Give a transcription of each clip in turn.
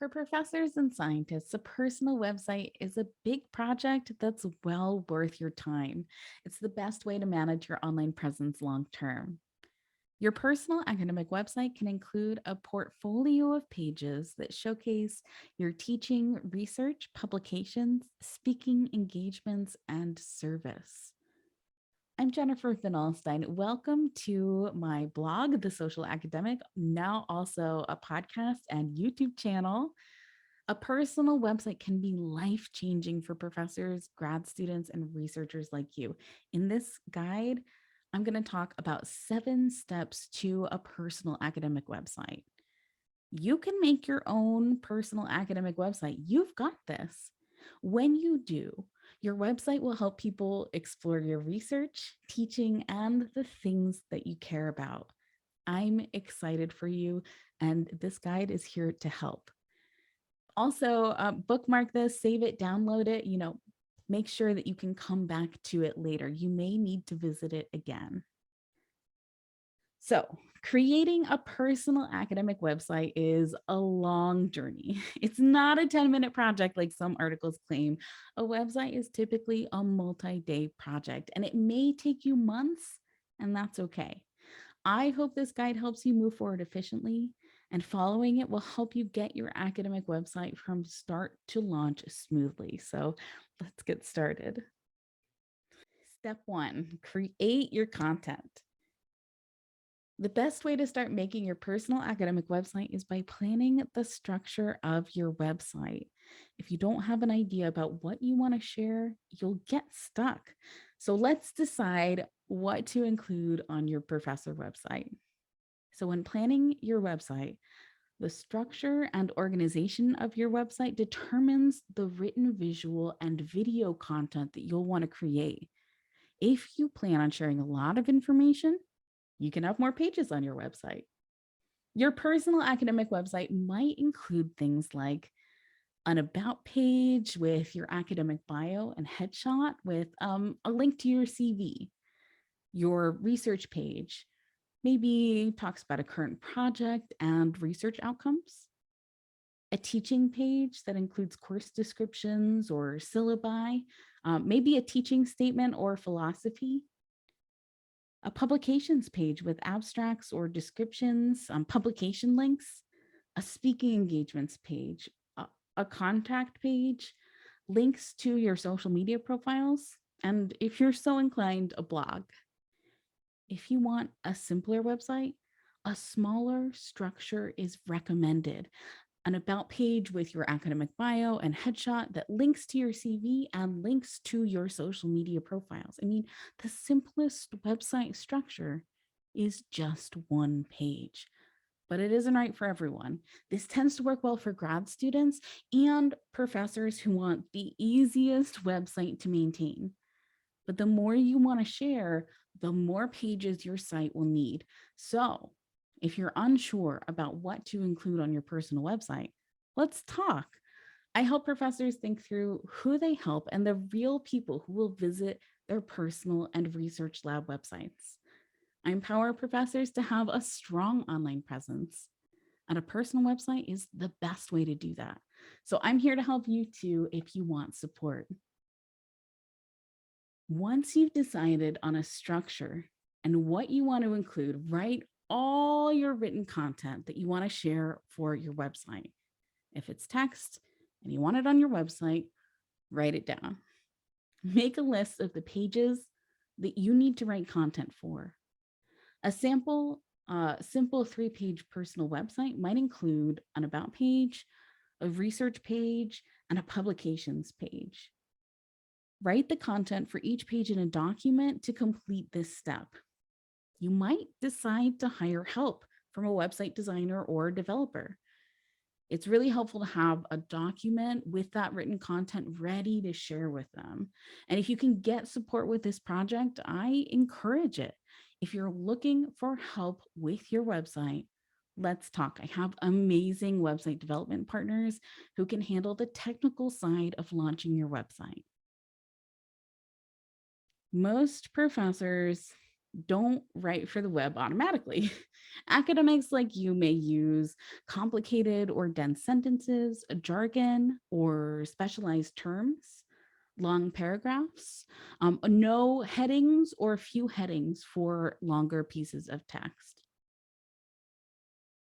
For professors and scientists, a personal website is a big project that's well worth your time. It's the best way to manage your online presence long term. Your personal academic website can include a portfolio of pages that showcase your teaching, research, publications, speaking engagements, and service. I'm Jennifer Finalstein. Welcome to my blog, The Social Academic, now also a podcast and YouTube channel. A personal website can be life changing for professors, grad students, and researchers like you. In this guide, I'm going to talk about 7 steps to a personal academic website. You can make your own personal academic website. You've got this. When you do, your website will help people explore your research, teaching, and the things that you care about. I'm excited for you, and this guide is here to help. Also, bookmark this, save it, download it, make sure that you can come back to it later. You may need to visit it again. So, creating a personal academic website is a long journey. It's not a 10-minute project like some articles claim. A website is typically a multi-day project, and it may take you months, and that's okay. I hope this guide helps you move forward efficiently, and following it will help you get your academic website from start to launch smoothly. So let's get started. Step 1, create your content. The best way to start making your personal academic website is by planning the structure of your website. If you don't have an idea about what you want to share, you'll get stuck. So let's decide what to include on your professor website. So, when planning your website, the structure and organization of your website determines the written, visual, and video content that you'll want to create. If you plan on sharing a lot of information, you can have more pages on your website. Your personal academic website might include things like an about page with your academic bio and headshot with a link to your CV, your research page, maybe talks about a current project and research outcomes, a teaching page that includes course descriptions or syllabi, maybe a teaching statement or philosophy, a publications page with abstracts or descriptions, publication links, a speaking engagements page, a contact page, links to your social media profiles, and if you're so inclined, a blog. If you want a simpler website, a smaller structure is recommended. An about page with your academic bio and headshot that links to your CV and links to your social media profiles. I mean, the simplest website structure is just one page, but it isn't right for everyone. This tends to work well for grad students and professors who want the easiest website to maintain. But the more you want to share, the more pages your site will need. So, if you're unsure about what to include on your personal website, let's talk. I help professors think through who they help and the real people who will visit their personal and research lab websites. I empower professors to have a strong online presence, and a personal website is the best way to do that. So I'm here to help you too if you want support. Once you've decided on a structure and what you want to include, write all your written content that you want to share for your website. If it's text and you want it on your website, write it down. Make a list of the pages that you need to write content for. A simple 3-page personal website might include an about page, a research page, and a publications page. Write the content for each page in a document to complete this step. You might decide to hire help from a website designer or developer. It's really helpful to have a document with that written content ready to share with them. And if you can get support with this project, I encourage it. If you're looking for help with your website, let's talk. I have amazing website development partners who can handle the technical side of launching your website. Most professors don't write for the web automatically. Academics like you may use complicated or dense sentences, jargon, or specialized terms, long paragraphs, no headings or few headings for longer pieces of text.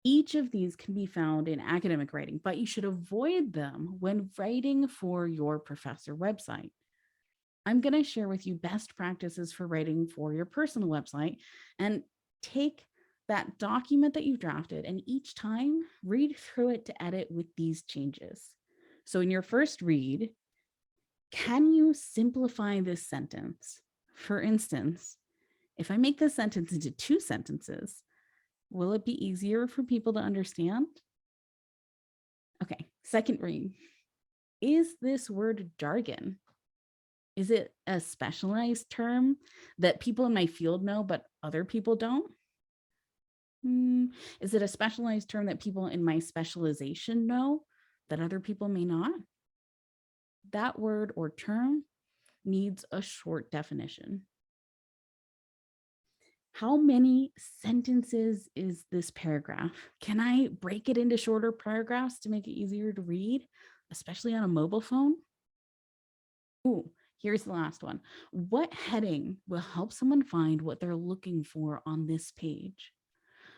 Each of these can be found in academic writing, but you should avoid them when writing for your professor website. I'm going to share with you best practices for writing for your personal website, and take that document that you've drafted and each time read through it to edit with these changes. So in your first read, can you simplify this sentence? For instance, if I make this sentence into 2 sentences, will it be easier for people to understand? Okay, second read. Is this word jargon? Is it a specialized term that people in my field know, but other people don't? Is it a specialized term that people in my specialization know that other people may not? That word or term needs a short definition. How many sentences is this paragraph? Can I break it into shorter paragraphs to make it easier to read, especially on a mobile phone? Ooh, here's the last one. What heading will help someone find what they're looking for on this page?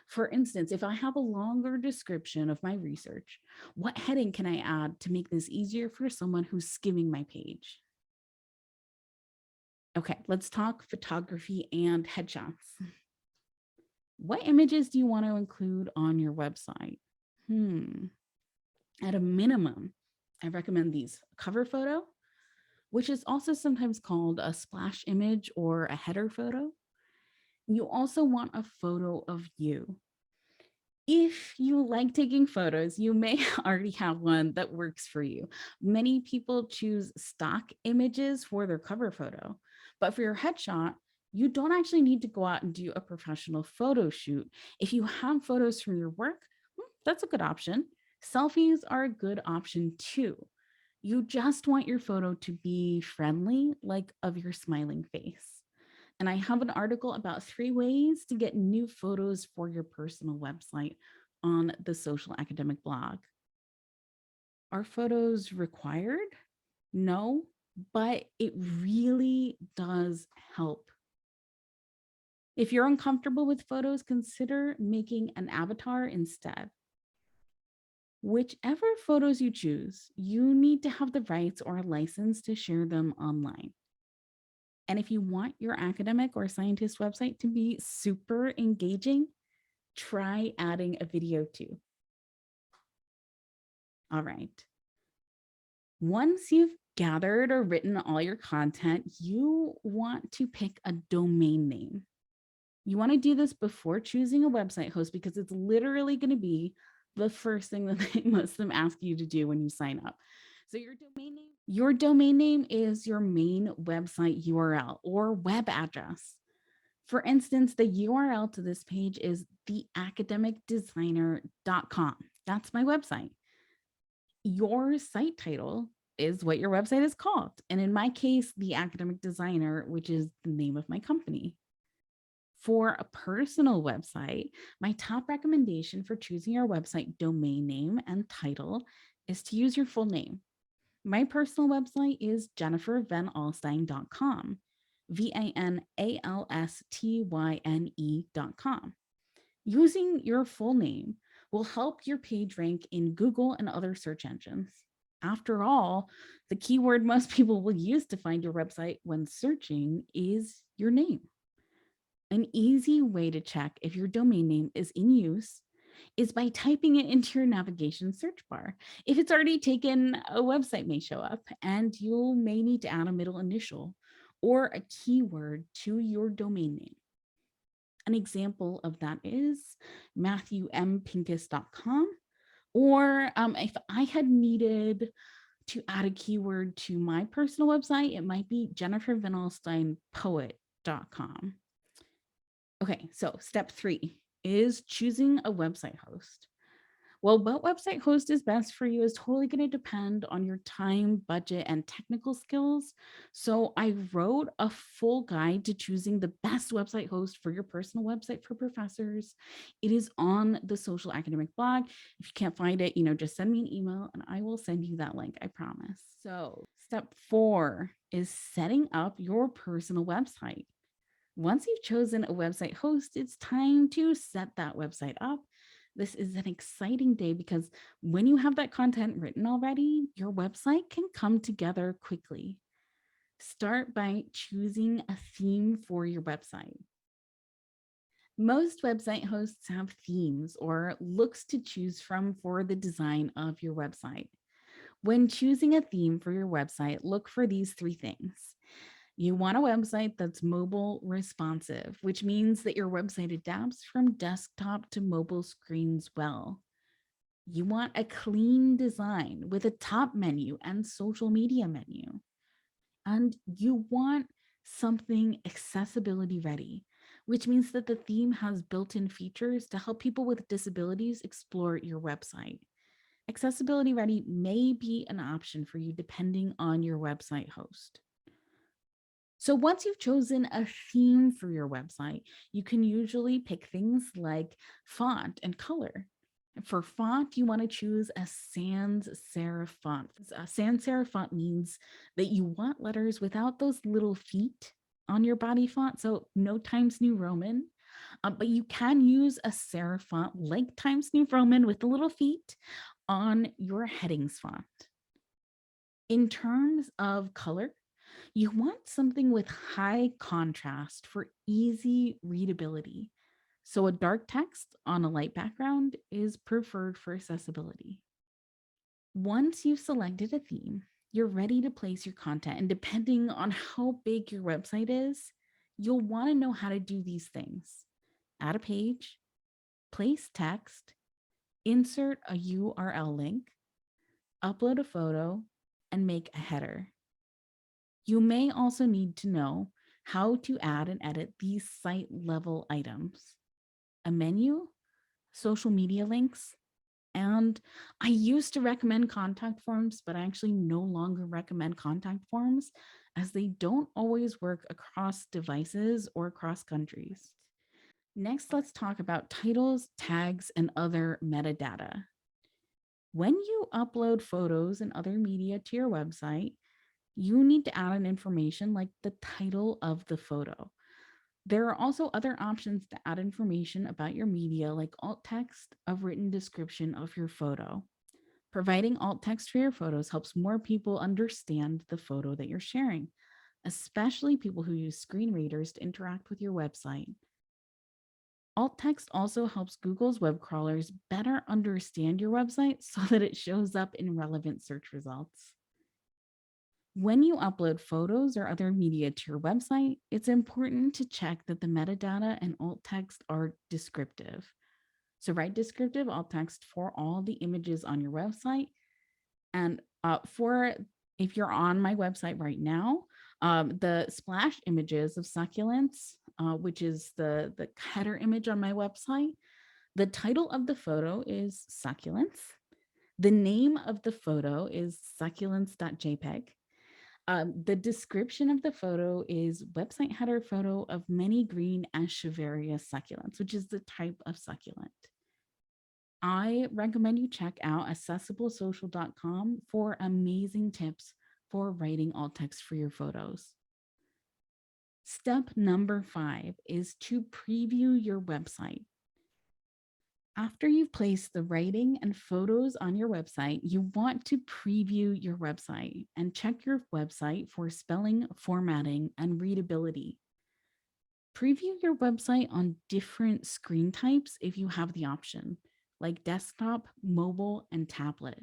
For instance, if I have a longer description of my research, what heading can I add to make this easier for someone who's skimming my page? Okay, let's talk photography and headshots. What images do you want to include on your website? At a minimum, I recommend these: cover photo, which is also sometimes called a splash image or a header photo. You also want a photo of you. If you like taking photos, you may already have one that works for you. Many people choose stock images for their cover photo, but for your headshot, you don't actually need to go out and do a professional photo shoot. If you have photos from your work, that's a good option. Selfies are a good option too. You just want your photo to be friendly, like of your smiling face. And I have an article about 3 ways to get new photos for your personal website on the Social Academic blog. Are photos required? No, but it really does help. If you're uncomfortable with photos, consider making an avatar instead. Whichever photos you choose, you need to have the rights or a license to share them online. And if you want your academic or scientist website to be super engaging, try adding a video too. All right. Once you've gathered or written all your content, you want to pick a domain name. You want to do this before choosing a website host because it's literally going to be the first thing that most of them ask you to do when you sign up. So your domain name is your main website URL or web address. For instance, the URL to this page is theacademicdesigner.com. That's my website. Your site title is what your website is called. And in my case, The Academic Designer, which is the name of my company. For a personal website, my top recommendation for choosing your website domain name and title is to use your full name. My personal website is jennifervanalstyne.com, VANALSTYNE.com. Using your full name will help your page rank in Google and other search engines. After all, the keyword most people will use to find your website when searching is your name. An easy way to check if your domain name is in use is by typing it into your navigation search bar. If it's already taken, a website may show up, and you may need to add a middle initial or a keyword to your domain name. An example of that is MatthewMPincus.com, or if I had needed to add a keyword to my personal website, it might be JenniferVanalstynePoet.com. Okay, so step 3 is choosing a website host. Well, what website host is best for you is totally going to depend on your time, budget, and technical skills. So, I wrote a full guide to choosing the best website host for your personal website for professors. It is on the Social Academic blog. If you can't find it, just send me an email and I will send you that link, I promise. So, step 4 is setting up your personal website. Once you've chosen a website host, it's time to set that website up. This is an exciting day because when you have that content written already, your website can come together quickly. Start by choosing a theme for your website. Most website hosts have themes or looks to choose from for the design of your website. When choosing a theme for your website, look for these three things. You want a website that's mobile responsive, which means that your website adapts from desktop to mobile screens well. You want a clean design with a top menu and social media menu. And you want something accessibility ready, which means that the theme has built in features to help people with disabilities explore your website. Accessibility ready may be an option for you depending on your website host. So once you've chosen a theme for your website, you can usually pick things like font and color. For font, you want to choose a sans serif font. A sans serif font means that you want letters without those little feet on your body font. So no Times New Roman, but you can use a serif font like Times New Roman with the little feet on your headings font. In terms of color, you want something with high contrast for easy readability. So a dark text on a light background is preferred for accessibility. Once you've selected a theme, you're ready to place your content. And depending on how big your website is, you'll want to know how to do these things. Add a page, place text, insert a URL link, upload a photo, and make a header. You may also need to know how to add and edit these site level items, a menu, social media links, and I used to recommend contact forms, but I actually no longer recommend contact forms as they don't always work across devices or across countries. Next, let's talk about titles, tags, and other metadata. When you upload photos and other media to your website, you need to add in information like the title of the photo. There are also other options to add information about your media, like alt text, a written description of your photo. Providing alt text for your photos helps more people understand the photo that you're sharing, especially people who use screen readers to interact with your website. Alt text also helps Google's web crawlers better understand your website so that it shows up in relevant search results. When you upload photos or other media to your website, it's important to check that the metadata and alt text are descriptive. So write descriptive alt text for all the images on your website. And for if you're on my website right now, the splash images of succulents, which is the header image on my website, the title of the photo is succulents. The name of the photo is succulents.jpg. The description of the photo is website header photo of many green Echeveria succulents, which is the type of succulent. I recommend you check out accessiblesocial.com for amazing tips for writing alt text for your photos. Step number 5 is to preview your website. After you've placed the writing and photos on your website, you want to preview your website and check your website for spelling, formatting, and readability. Preview your website on different screen types if you have the option, like desktop, mobile, and tablet.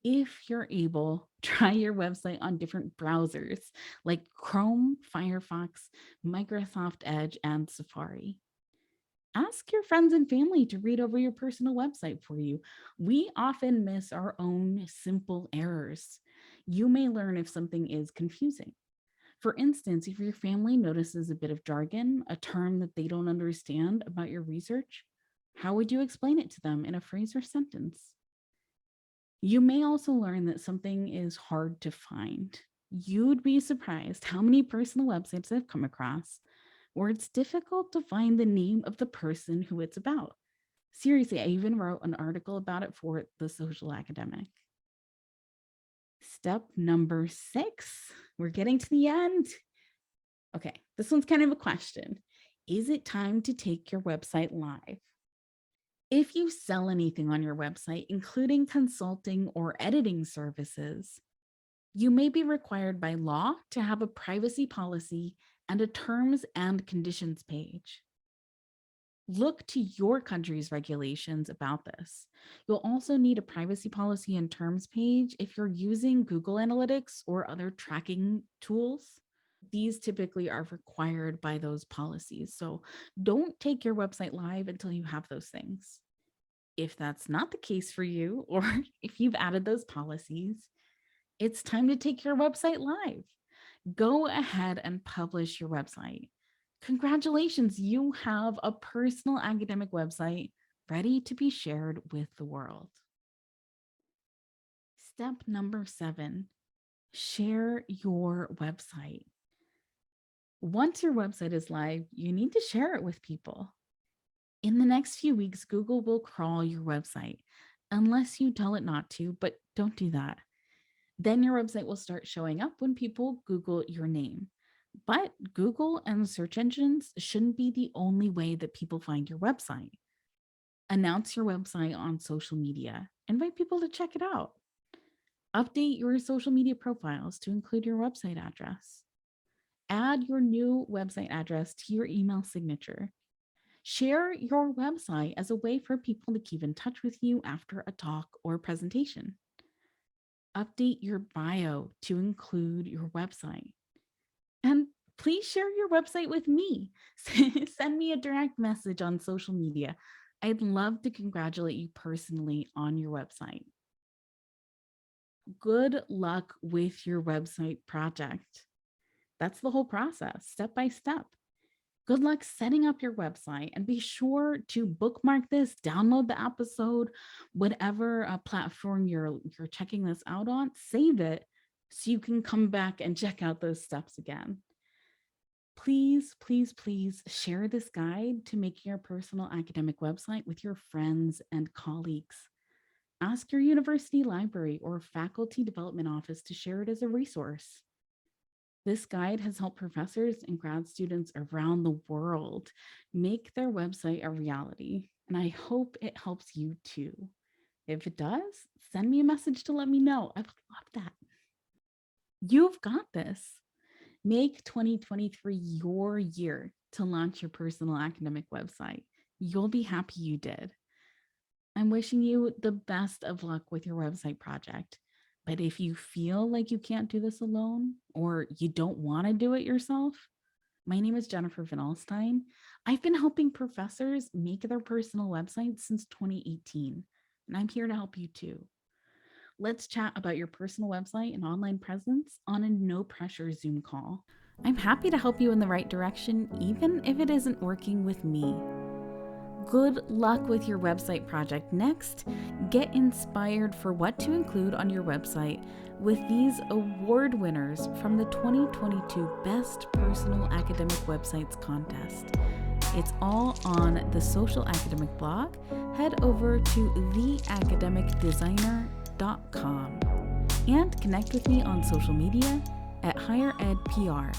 If you're able, try your website on different browsers like Chrome, Firefox, Microsoft Edge, and Safari. Ask your friends and family to read over your personal website for you. We often miss our own simple errors. You may learn if something is confusing. For instance, if your family notices a bit of jargon, a term that they don't understand about your research, How would you explain it to them in a phrase or sentence? You may also learn that something is hard to find. You'd be surprised how many personal websites I've come across where it's difficult to find the name of the person who it's about. Seriously, I even wrote an article about it for The Social Academic. Step number 6. We're getting to the end. Okay, this one's kind of a question. Is it time to take your website live? If you sell anything on your website, including consulting or editing services, you may be required by law to have a privacy policy and a terms and conditions page. Look to your country's regulations about this. You'll also need a privacy policy and terms page if you're using Google Analytics or other tracking tools. These typically are required by those policies. So don't take your website live until you have those things. If that's not the case for you, or if you've added those policies, it's time to take your website live. Go ahead and publish your website. Congratulations, you have a personal academic website ready to be shared with the world. Step number 7, share your website. Once your website is live, you need to share it with people. In the next few weeks, Google will crawl your website unless you tell it not to, but don't do that. Then your website will start showing up when people Google your name. But Google and search engines shouldn't be the only way that people find your website. Announce your website on social media. Invite people to check it out. Update your social media profiles to include your website address. Add your new website address to your email signature. Share your website as a way for people to keep in touch with you after a talk or presentation. Update your bio to include your website. And please share your website with me. Send me a direct message on social media. I'd love to congratulate you personally on your website. Good luck with your website project. That's the whole process, step by step. Good luck setting up your website, and be sure to bookmark this, download the episode, whatever platform you're checking this out on, save it so you can come back and check out those steps again. Please, please, please share this guide to making your personal academic website with your friends and colleagues. Ask your university library or faculty development office to share it as a resource. This guide has helped professors and grad students around the world make their website a reality, and I hope it helps you too. If it does, send me a message to let me know. I would love that. You've got this. Make 2023 your year to launch your personal academic website. You'll be happy you did. I'm wishing you the best of luck with your website project. But if you feel like you can't do this alone, or you don't want to do it yourself, my name is Jennifer Van Alstyne. I've been helping professors make their personal websites since 2018, and I'm here to help you too. Let's chat about your personal website and online presence on a no pressure Zoom call. I'm happy to help you in the right direction, even if it isn't working with me. Good luck with your website project. Next, get inspired for what to include on your website with these award winners from the 2022 Best Personal Academic Websites Contest. It's all on the Social Academic blog. Head over to theacademicdesigner.com and connect with me on social media at Higher Ed PR.